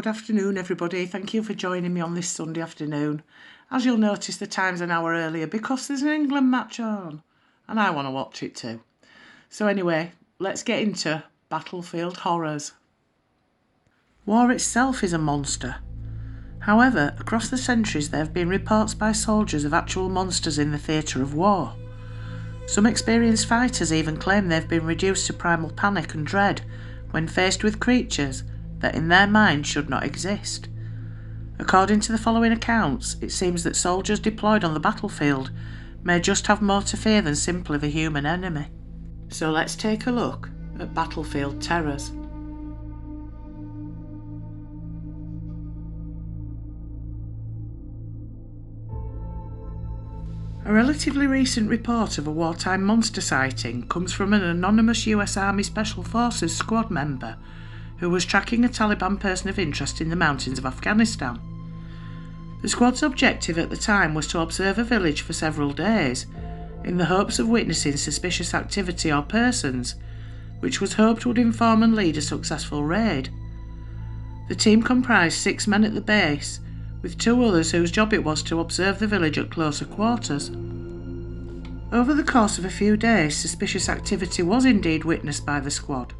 good afternoon everybody. Thank you for joining me on this Sunday afternoon. As you'll notice, the time's an hour earlier because there's an England match on and I want to watch it too. So anyway, let's get into battlefield horrors. War itself is a monster. However, across the centuries there have been reports by soldiers of actual monsters in the theatre of war. Some experienced fighters even claim they've been reduced to primal panic and dread when faced with creatures that in their mind should not exist. According to the following accounts, it seems that soldiers deployed on the battlefield may just have more to fear than simply the human enemy. So let's take a look at battlefield terrors. A relatively recent report of a wartime monster sighting comes from an anonymous US Army Special Forces squad member who was tracking a Taliban person of interest in the mountains of Afghanistan. The squad's objective at the time was to observe a village for several days in the hopes of witnessing suspicious activity or persons, which was hoped would inform and lead a successful raid. The team comprised 6 men at the base, with 2 others whose job it was to observe the village at closer quarters. Over the course of a few days, suspicious activity was indeed witnessed by the squad,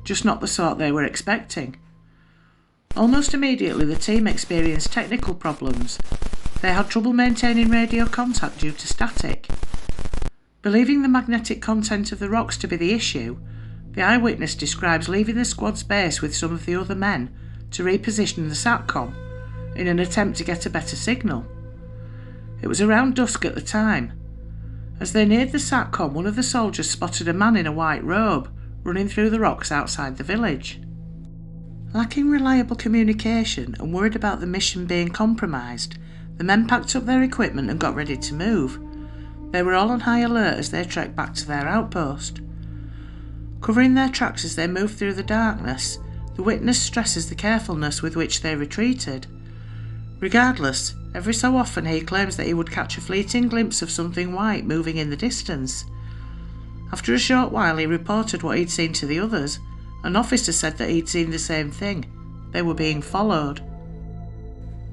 just not the sort they were expecting. Almost immediately the team experienced technical problems. They had trouble maintaining radio contact due to static. Believing the magnetic content of the rocks to be the issue, the eyewitness describes leaving the squad's base with some of the other men to reposition the SATCOM in an attempt to get a better signal. It was around dusk at the time. As they neared the SATCOM, one of the soldiers spotted a man in a white robe running through the rocks outside the village. Lacking reliable communication and worried about the mission being compromised, the men packed up their equipment and got ready to move. They were all on high alert as they trekked back to their outpost. Covering their tracks as they moved through the darkness, the witness stresses the carefulness with which they retreated. Regardless, every so often he claims that he would catch a fleeting glimpse of something white moving in the distance. After a short while he reported what he'd seen to the others. An officer said that he'd seen the same thing. They were being followed.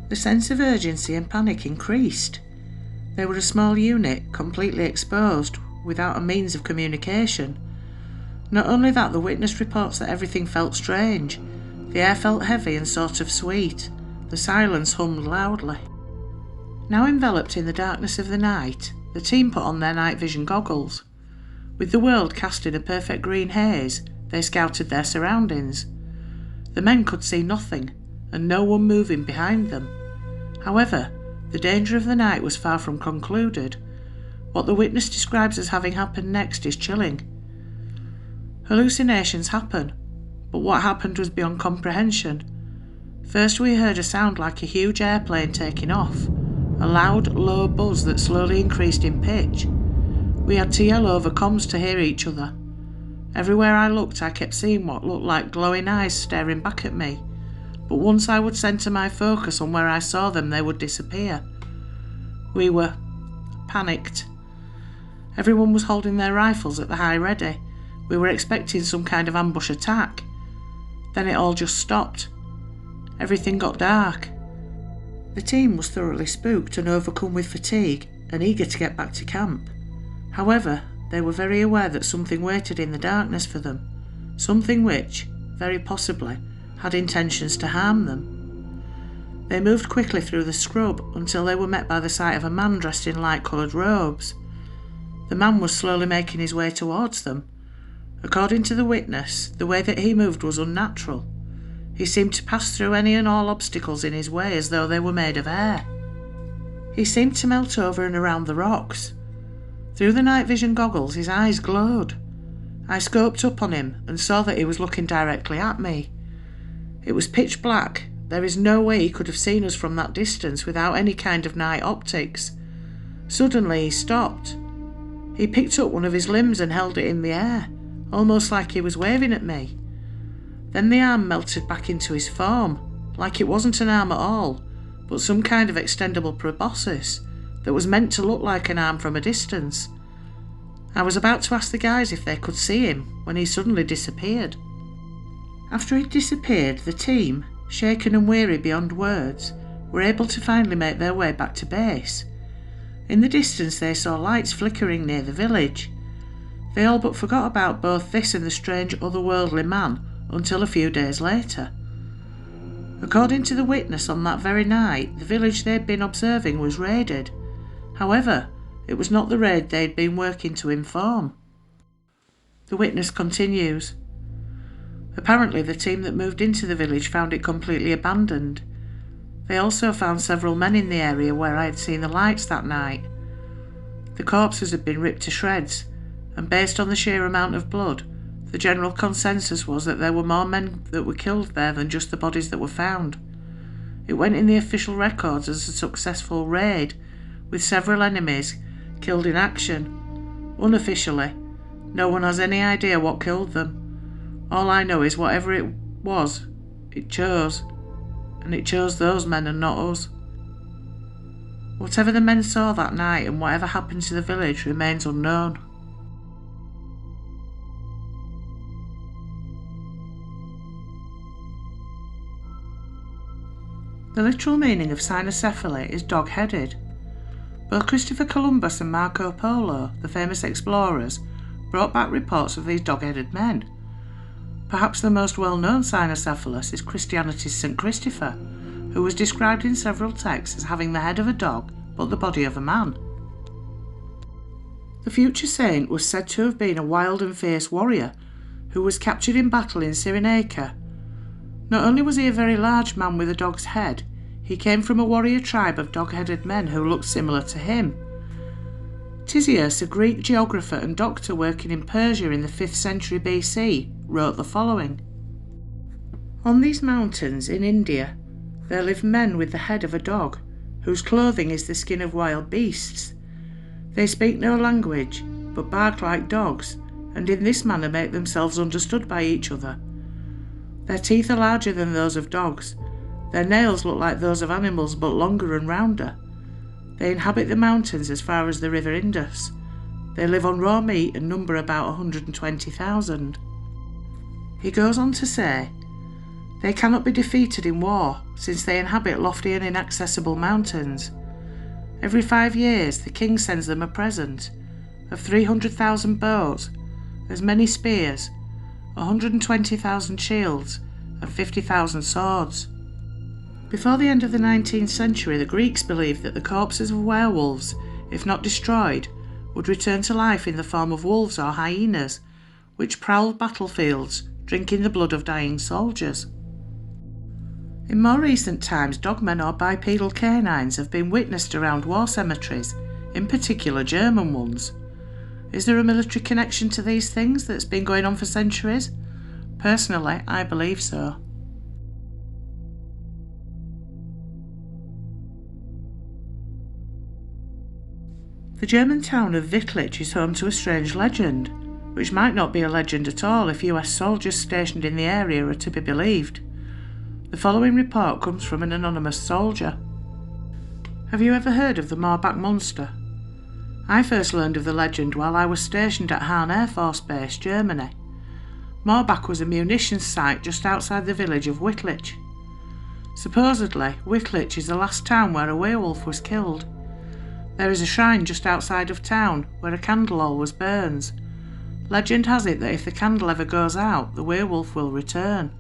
The sense of urgency and panic increased. They were a small unit, completely exposed, without a means of communication. Not only that, the witness reports that everything felt strange. The air felt heavy and sort of sweet. The silence hummed loudly. Now enveloped in the darkness of the night, the team put on their night vision goggles. With the world cast in a perfect green haze, they scouted their surroundings. The men could see nothing, and no one moving behind them. However, the danger of the night was far from concluded. What the witness describes as having happened next is chilling. Hallucinations happen, but what happened was beyond comprehension. First we heard a sound like a huge airplane taking off, a loud, low buzz that slowly increased in pitch. We had to yell over comms to hear each other. Everywhere I looked I kept seeing what looked like glowing eyes staring back at me, but once I would centre my focus on where I saw them they would disappear. We were panicked. Everyone was holding their rifles at the high ready. We were expecting some kind of ambush attack. Then it all just stopped. Everything got dark. The team was thoroughly spooked and overcome with fatigue and eager to get back to camp. However, they were very aware that something waited in the darkness for them, something which, very possibly, had intentions to harm them. They moved quickly through the scrub until they were met by the sight of a man dressed in light-coloured robes. The man was slowly making his way towards them. According to the witness, the way that he moved was unnatural. He seemed to pass through any and all obstacles in his way as though they were made of air. He seemed to melt over and around the rocks. Through the night vision goggles his eyes glowed. I scoped up on him and saw that he was looking directly at me. It was pitch black. There is no way he could have seen us from that distance without any kind of night optics. Suddenly he stopped. He picked up one of his limbs and held it in the air, almost like he was waving at me. Then the arm melted back into his form, like it wasn't an arm at all, but some kind of extendable proboscis that was meant to look like an arm from a distance. I was about to ask the guys if they could see him when he suddenly disappeared. After he'd disappeared, the team, shaken and weary beyond words, were able to finally make their way back to base. In the distance they saw lights flickering near the village. They all but forgot about both this and the strange otherworldly man until a few days later. According to the witness, on that very night, the village they'd been observing was raided. However, it was not the raid they'd been working to inform. The witness continues. Apparently the team that moved into the village found it completely abandoned. They also found several men in the area where I had seen the lights that night. The corpses had been ripped to shreds, and based on the sheer amount of blood, the general consensus was that there were more men that were killed there than just the bodies that were found. It went in the official records as a successful raid, with several enemies killed in action. Unofficially, no one has any idea what killed them. All I know is whatever it was, it chose. And it chose those men and not us. Whatever the men saw that night and whatever happened to the village remains unknown. The literal meaning of cynocephaly is dog-headed. Both Christopher Columbus and Marco Polo, the famous explorers, brought back reports of these dog-headed men. Perhaps the most well-known cynocephalus is Christianity's St. Christopher, who was described in several texts as having the head of a dog but the body of a man. The future saint was said to have been a wild and fierce warrior who was captured in battle in Cyrenaica. Not only was he a very large man with a dog's head, he came from a warrior tribe of dog-headed men who looked similar to him. Ctesias, a Greek geographer and doctor working in Persia in the 5th century BC, wrote the following. On these mountains in India there live men with the head of a dog, whose clothing is the skin of wild beasts. They speak no language, but bark like dogs, and in this manner make themselves understood by each other. Their teeth are larger than those of dogs. Their nails look like those of animals, but longer and rounder. They inhabit the mountains as far as the river Indus. They live on raw meat and number about 120,000. He goes on to say, they cannot be defeated in war, since they inhabit lofty and inaccessible mountains. Every 5 years the king sends them a present of 300,000 bows, as many spears, 120,000 shields, and 50,000 swords. Before the end of the 19th century, the Greeks believed that the corpses of werewolves, if not destroyed, would return to life in the form of wolves or hyenas, which prowled battlefields, drinking the blood of dying soldiers. In more recent times, dogmen or bipedal canines have been witnessed around war cemeteries, in particular German ones. Is there a military connection to these things that's been going on for centuries? Personally, I believe so. The German town of Wittlich is home to a strange legend, which might not be a legend at all if US soldiers stationed in the area are to be believed. The following report comes from an anonymous soldier. Have you ever heard of the Marbach monster? I first learned of the legend while I was stationed at Hahn Air Force Base, Germany. Marbach was a munitions site just outside the village of Wittlich. Supposedly, Wittlich is the last town where a werewolf was killed. There is a shrine just outside of town where a candle always burns. Legend has it that if the candle ever goes out, the werewolf will return.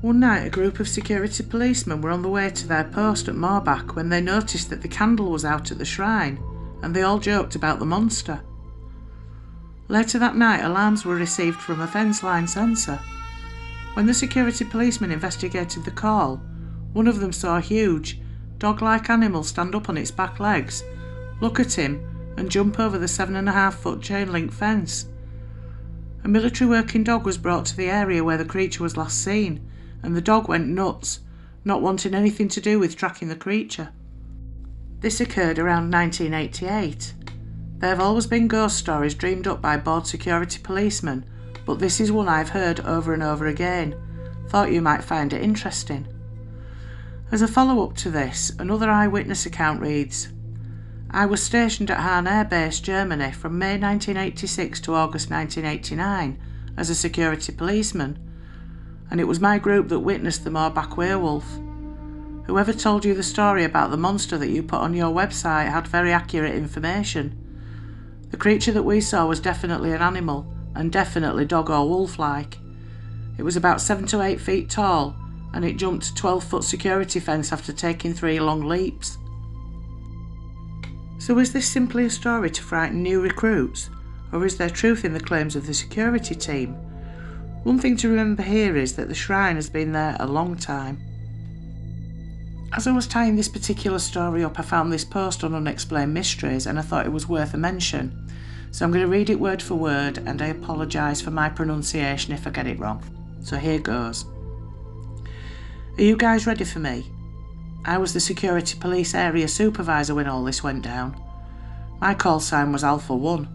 One night a group of security policemen were on the way to their post at Marbach when they noticed that the candle was out at the shrine, and they all joked about the monster. Later that night alarms were received from a fence line sensor. When the security policemen investigated the call, one of them saw a huge, dog-like animal stand up on its back legs, look at him and jump over the 7.5-foot chain-link fence. A military working dog was brought to the area where the creature was last seen, and the dog went nuts, not wanting anything to do with tracking the creature. This occurred around 1988. There have always been ghost stories dreamed up by bored security policemen, but this is one I've heard over and over again. Thought you might find it interesting. As a follow-up to this, another eyewitness account reads, I was stationed at Hahn Air Base, Germany from May 1986 to August 1989 as a security policeman. and it was my group that witnessed the Marbach werewolf. Whoever told you the story about the monster that you put on your website had very accurate information. The creature that we saw was definitely an animal, and definitely dog or wolf-like. It was about 7 to 8 feet tall, and it jumped a 12-foot security fence after taking 3 long leaps. So is this simply a story to frighten new recruits, or is there truth in the claims of the security team? One thing to remember here is that the shrine has been there a long time. As I was tying this particular story up, I found this post on Unexplained Mysteries and I thought it was worth a mention. So I'm going to read it word for word, and I apologise for my pronunciation if I get it wrong. So here goes. Are you guys ready for me? I was the security police area supervisor when all this went down. My call sign was Alpha 1.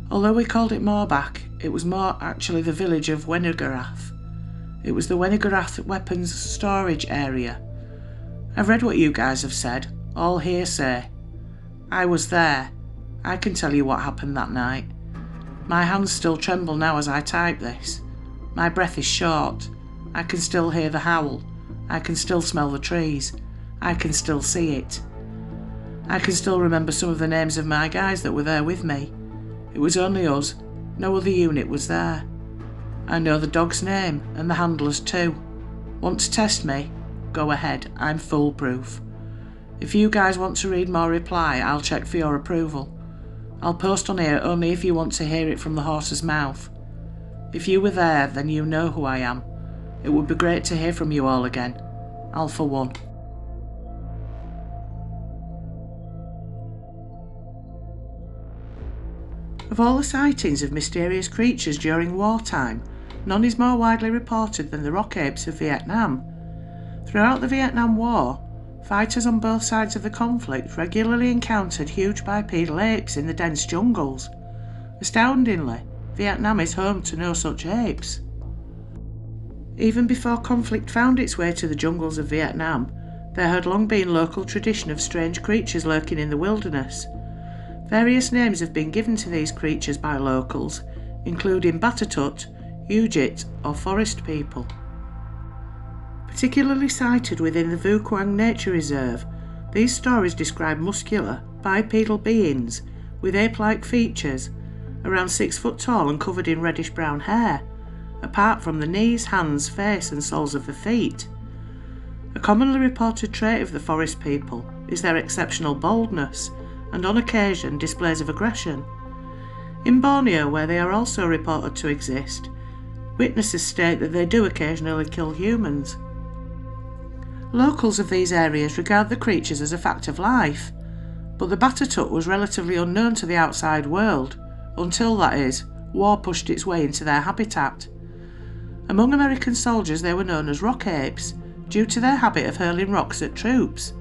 Although we called it Marbach, it was more actually the village of Wenigarath. It was the Wenigarath weapons storage area. I've read what you guys have said, all hearsay. I was there. I can tell you what happened that night. My hands still tremble now as I type this. My breath is short. I can still hear the howl. I can still smell the trees. I can still see it. I can still remember some of the names of my guys that were there with me. It was only us. No other unit was there. I know the dog's name and the handlers too. Want to test me? Go ahead, I'm foolproof. If you guys want to read more reply, I'll check for your approval. I'll post on here only if you want to hear it from the horse's mouth. If you were there, then you know who I am. It would be great to hear from you all again. Alpha 1. Of all the sightings of mysterious creatures during wartime, none is more widely reported than the rock apes of Vietnam. Throughout the Vietnam War, fighters on both sides of the conflict regularly encountered huge bipedal apes in the dense jungles. Astoundingly, Vietnam is home to no such apes. Even before conflict found its way to the jungles of Vietnam, there had long been local tradition of strange creatures lurking in the wilderness. Various names have been given to these creatures by locals, including Batatut, Ujit or forest people. Particularly sighted within the Vu Quang Nature Reserve, these stories describe muscular, bipedal beings with ape-like features, around 6 foot tall and covered in reddish-brown hair, apart from the knees, hands, face and soles of the feet. A commonly reported trait of the forest people is their exceptional boldness and on occasion displays of aggression. In Borneo, where they are also reported to exist, witnesses state that they do occasionally kill humans. Locals of these areas regard the creatures as a fact of life, but the Batatut was relatively unknown to the outside world, until, that is, war pushed its way into their habitat. Among American soldiers they were known as rock apes, due to their habit of hurling rocks at troops.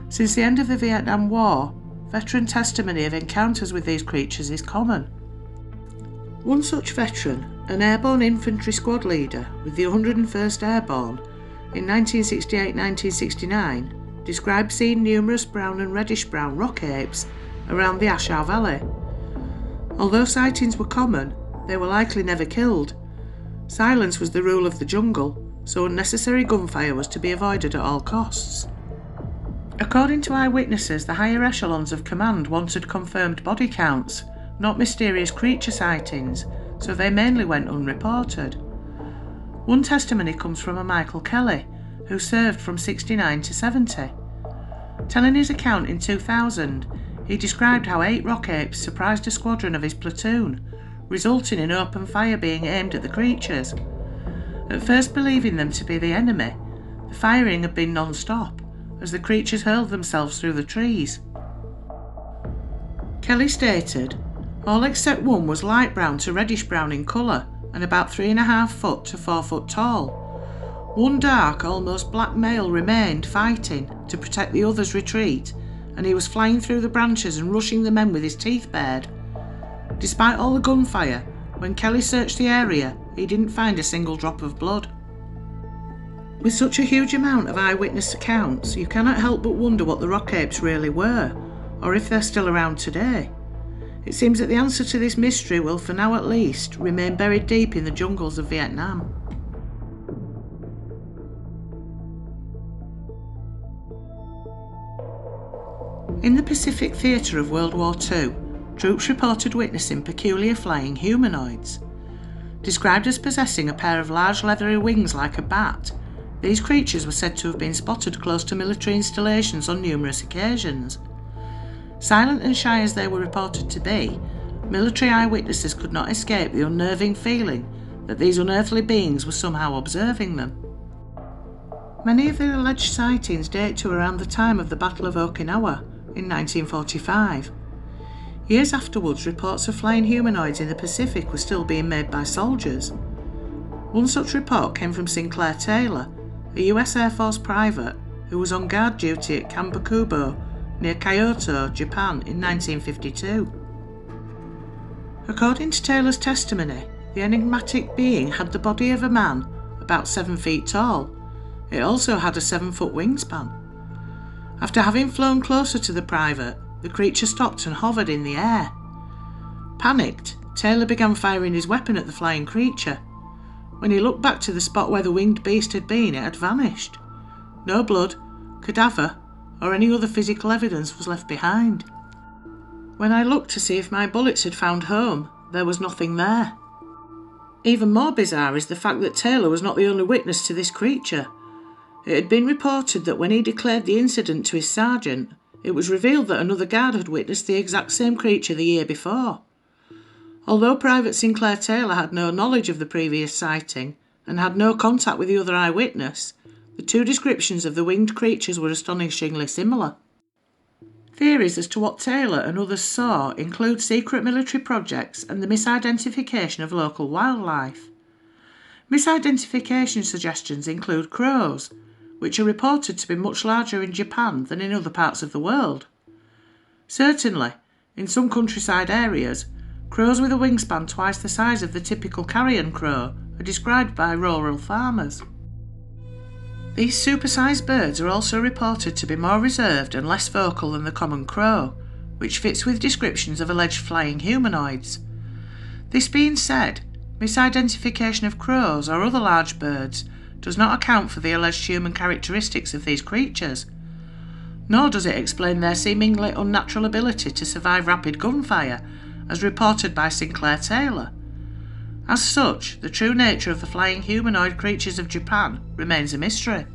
Since the end of the Vietnam War, veteran testimony of encounters with these creatures is common. One such veteran, an airborne infantry squad leader with the 101st Airborne, in 1968-1969, described seeing numerous brown and reddish-brown rock apes around the Ashar Valley. Although sightings were common, they were likely never killed. Silence was the rule of the jungle, so unnecessary gunfire was to be avoided at all costs. According to eyewitnesses, the higher echelons of command wanted confirmed body counts, not mysterious creature sightings, so they mainly went unreported. One testimony comes from a Michael Kelly, who served from 69 to 70. Telling his account in 2000, he described how 8 rock apes surprised a squadron of his platoon, resulting in open fire being aimed at the creatures. At first believing them to be the enemy, the firing had been non-stop, as the creatures hurled themselves through the trees. Kelly stated, all except one was light brown to reddish brown in colour and about 3.5 foot to 4 foot tall. One dark, almost black male remained fighting to protect the other's retreat, and he was flying through the branches and rushing the men with his teeth bared. Despite all the gunfire, when Kelly searched the area, he didn't find a single drop of blood. With such a huge amount of eyewitness accounts, you cannot help but wonder what the rock apes really were, or if they're still around today. It seems that the answer to this mystery will, for now at least, remain buried deep in the jungles of Vietnam. In the Pacific theatre of World War II, troops reported witnessing peculiar flying humanoids. Described as possessing a pair of large leathery wings like a bat, these creatures were said to have been spotted close to military installations on numerous occasions. Silent and shy as they were reported to be, military eyewitnesses could not escape the unnerving feeling that these unearthly beings were somehow observing them. Many of the alleged sightings date to around the time of the Battle of Okinawa in 1945. Years afterwards, reports of flying humanoids in the Pacific were still being made by soldiers. One such report came from Sinclair Taylor, a US Air Force private who was on guard duty at Camp Bakubo near Kyoto, Japan in 1952. According to Taylor's testimony, the enigmatic being had the body of a man, about 7 feet tall. It also had a 7-foot wingspan. After having flown closer to the private, the creature stopped and hovered in the air. Panicked, Taylor began firing his weapon at the flying creature. When he looked back to the spot where the winged beast had been, it had vanished. No blood, cadaver, or any other physical evidence was left behind. When I looked to see if my bullets had found home, there was nothing there. Even more bizarre is the fact that Taylor was not the only witness to this creature. It had been reported that when he declared the incident to his sergeant, it was revealed that another guard had witnessed the exact same creature the year before. Although Private Sinclair Taylor had no knowledge of the previous sighting and had no contact with the other eyewitness, the two descriptions of the winged creatures were astonishingly similar. Theories as to what Taylor and others saw include secret military projects and the misidentification of local wildlife. Misidentification suggestions include crows, which are reported to be much larger in Japan than in other parts of the world. Certainly, in some countryside areas, crows with a wingspan twice the size of the typical carrion crow are described by rural farmers. These supersized birds are also reported to be more reserved and less vocal than the common crow, which fits with descriptions of alleged flying humanoids. This being said, misidentification of crows or other large birds does not account for the alleged human characteristics of these creatures, nor does it explain their seemingly unnatural ability to survive rapid gunfire, as reported by Sinclair Taylor. As such, the true nature of the flying humanoid creatures of Japan remains a mystery.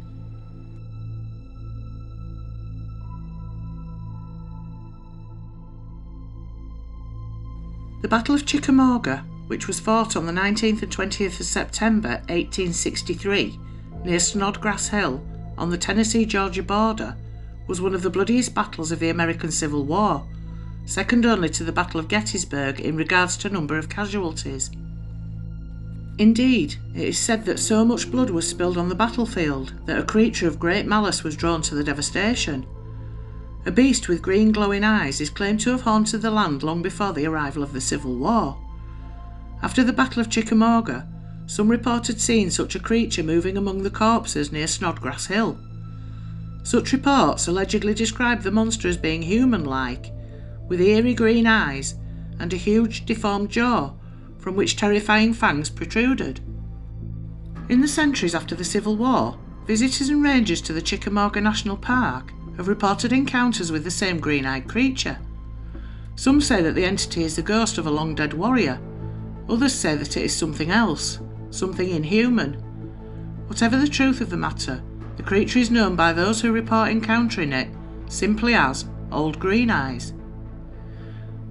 The Battle of Chickamauga, which was fought on the 19th and 20th of September 1863 near Snodgrass Hill on the Tennessee-Georgia border, was one of the bloodiest battles of the American Civil War, second only to the Battle of Gettysburg in regards to number of casualties. Indeed, it is said that so much blood was spilled on the battlefield that a creature of great malice was drawn to the devastation. A beast with green glowing eyes is claimed to have haunted the land long before the arrival of the Civil War. After the Battle of Chickamauga, some reported seeing such a creature moving among the corpses near Snodgrass Hill. Such reports allegedly described the monster as being human-like, with eerie green eyes and a huge deformed jaw from which terrifying fangs protruded. In the centuries after the Civil War, visitors and rangers to the Chickamauga National Park have reported encounters with the same green-eyed creature. Some say that the entity is the ghost of a long-dead warrior. Others say that it is something else, something inhuman. Whatever the truth of the matter, the creature is known by those who report encountering it simply as Old Green Eyes.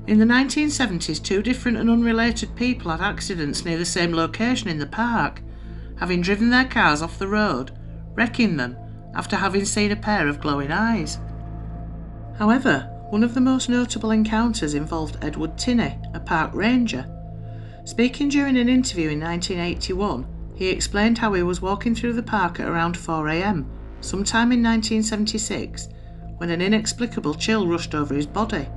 In the 1970s, two different and unrelated people had accidents near the same location in the park, having driven their cars off the road, wrecking them after having seen a pair of glowing eyes. However, one of the most notable encounters involved Edward Tinney, a park ranger. Speaking during an interview in 1981, he explained how he was walking through the park at around 4 a.m, sometime in 1976, when an inexplicable chill rushed over his body.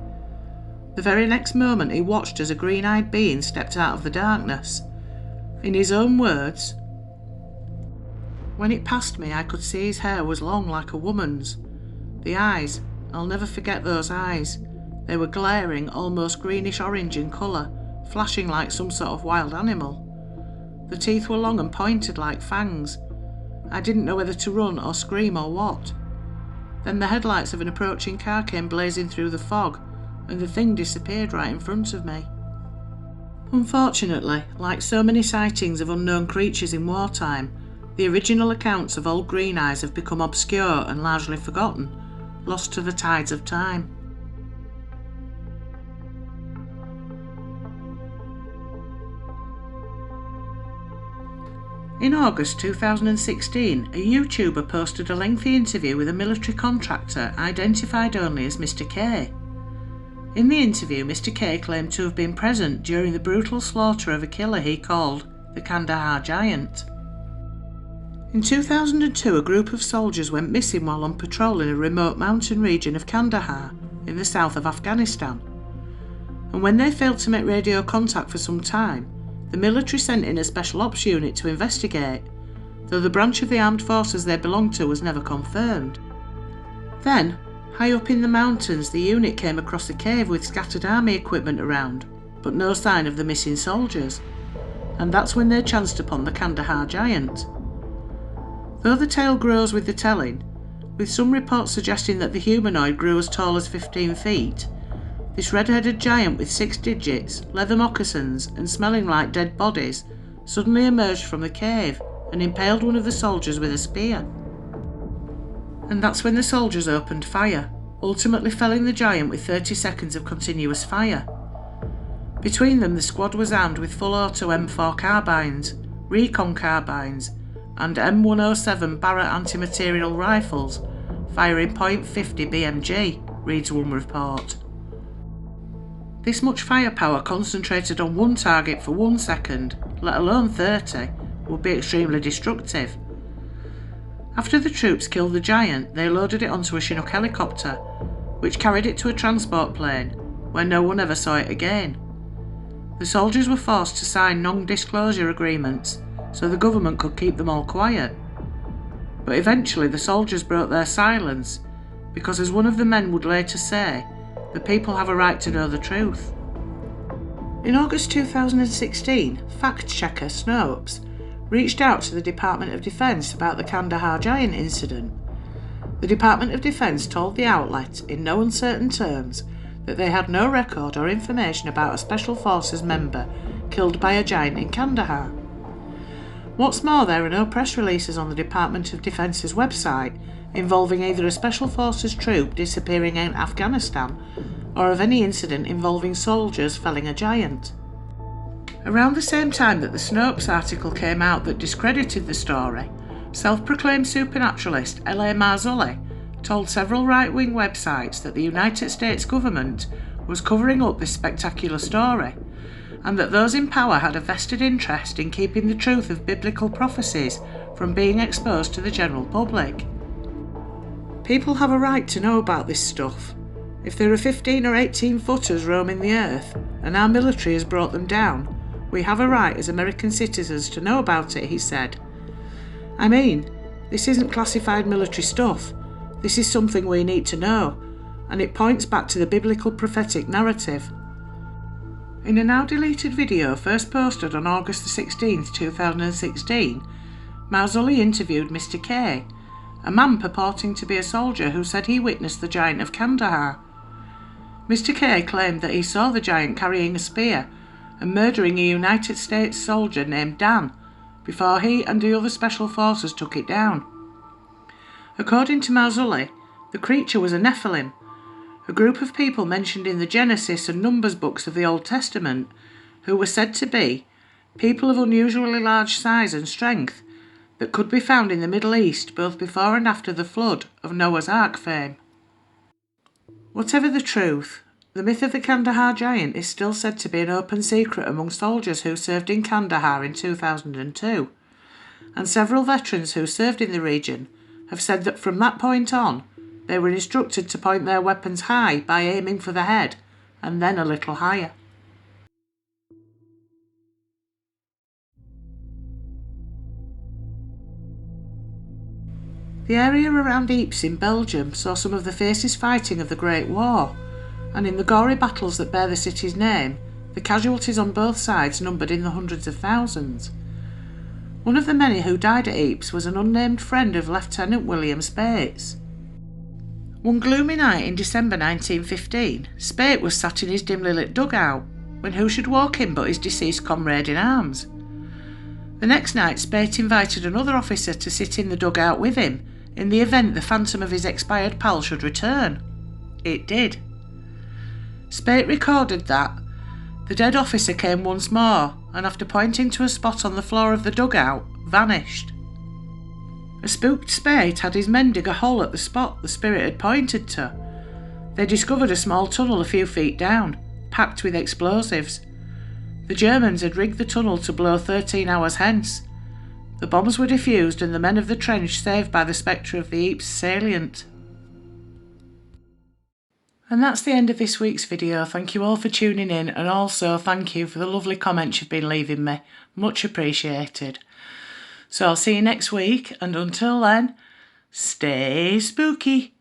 The very next moment he watched as a green-eyed being stepped out of the darkness. In his own words, "When it passed me, I could see his hair was long like a woman's. The eyes, I'll never forget those eyes. They were glaring, almost greenish-orange in colour, flashing like some sort of wild animal. The teeth were long and pointed like fangs. I didn't know whether to run or scream or what. Then the headlights of an approaching car came blazing through the fog, and the thing disappeared right in front of me. Unfortunately, like so many sightings of unknown creatures in wartime, the original accounts of old green eyes have become obscure and largely forgotten, lost to the tides of time. In August 2016, a YouTuber posted a lengthy interview with a military contractor identified only as Mr. K. In the interview, Mr. K claimed to have been present during the brutal slaughter of a killer he called the Kandahar Giant. In 2002, a group of soldiers went missing while on patrol in a remote mountain region of Kandahar in the south of Afghanistan. And when they failed to make radio contact for some time, the military sent in a special ops unit to investigate, though the branch of the armed forces they belonged to was never confirmed. Then, high up in the mountains, the unit came across a cave with scattered army equipment around, but no sign of the missing soldiers. And that's when they chanced upon the Kandahar Giant. Though the tale grows with the telling, with some reports suggesting that the humanoid grew as tall as 15 feet, this red-headed giant with 6 digits, leather moccasins and smelling like dead bodies suddenly emerged from the cave and impaled one of the soldiers with a spear. And that's when the soldiers opened fire, ultimately felling the giant with 30 seconds of continuous fire. Between them, the squad was armed with full-auto M4 carbines, recon carbines and M107 Barrett anti-material rifles, firing .50 BMG, reads one report. This much firepower concentrated on one target for 1 second, let alone 30, would be extremely destructive. After the troops killed the giant, they loaded it onto a Chinook helicopter, which carried it to a transport plane, where no one ever saw it again. The soldiers were forced to sign non-disclosure agreements, so the government could keep them all quiet. But eventually the soldiers broke their silence, because as one of the men would later say, the people have a right to know the truth. In August 2016, fact-checker Snopes reached out to the Department of Defence about the Kandahar Giant incident. The Department of Defence told the outlet, in no uncertain terms, that they had no record or information about a Special Forces member killed by a giant in Kandahar. What's more, there are no press releases on the Department of Defence's website involving either a Special Forces troop disappearing in Afghanistan or of any incident involving soldiers felling a giant. Around the same time that the Snopes article came out that discredited the story, self-proclaimed supernaturalist L.A. Marzulli told several right-wing websites that the United States government was covering up this spectacular story, and that those in power had a vested interest in keeping the truth of biblical prophecies from being exposed to the general public. People have a right to know about this stuff. If there are 15 or 18 footers roaming the earth, and our military has brought them down, we have a right as American citizens to know about it, he said. I mean, this isn't classified military stuff. This is something we need to know, and it points back to the biblical prophetic narrative. In a now deleted video first posted on August 16, 2016, Marzulli interviewed Mr. K, a man purporting to be a soldier who said he witnessed the giant of Kandahar. Mr. K claimed that he saw the giant carrying a spear and murdering a United States soldier named Dan before he and the other special forces took it down. According to Marzulli, the creature was a Nephilim, a group of people mentioned in the Genesis and Numbers books of the Old Testament, who were said to be people of unusually large size and strength that could be found in the Middle East both before and after the flood of Noah's Ark fame. Whatever the truth, the myth of the Kandahar Giant is still said to be an open secret among soldiers who served in Kandahar in 2002, and several veterans who served in the region have said that from that point on, they were instructed to point their weapons high by aiming for the head, and then a little higher. The area around Ypres in Belgium saw some of the fiercest fighting of the Great War, and in the gory battles that bear the city's name, the casualties on both sides numbered in the hundreds of thousands. One of the many who died at Ypres was an unnamed friend of Lieutenant William Spates. One gloomy night in December 1915, Spate was sat in his dimly lit dugout, when who should walk in but his deceased comrade in arms. The next night, Spate invited another officer to sit in the dugout with him, in the event the phantom of his expired pal should return. It did. Spate recorded that the dead officer came once more, and after pointing to a spot on the floor of the dugout, vanished. A spooked Spate had his men dig a hole at the spot the spirit had pointed to. They discovered a small tunnel a few feet down, packed with explosives. The Germans had rigged the tunnel to blow 13 hours hence. The bombs were defused and the men of the trench saved by the spectre of the Ypres salient. And that's the end of this week's video. Thank you all for tuning in, and also thank you for the lovely comments you've been leaving me. Much appreciated. So I'll see you next week, and until then, stay spooky.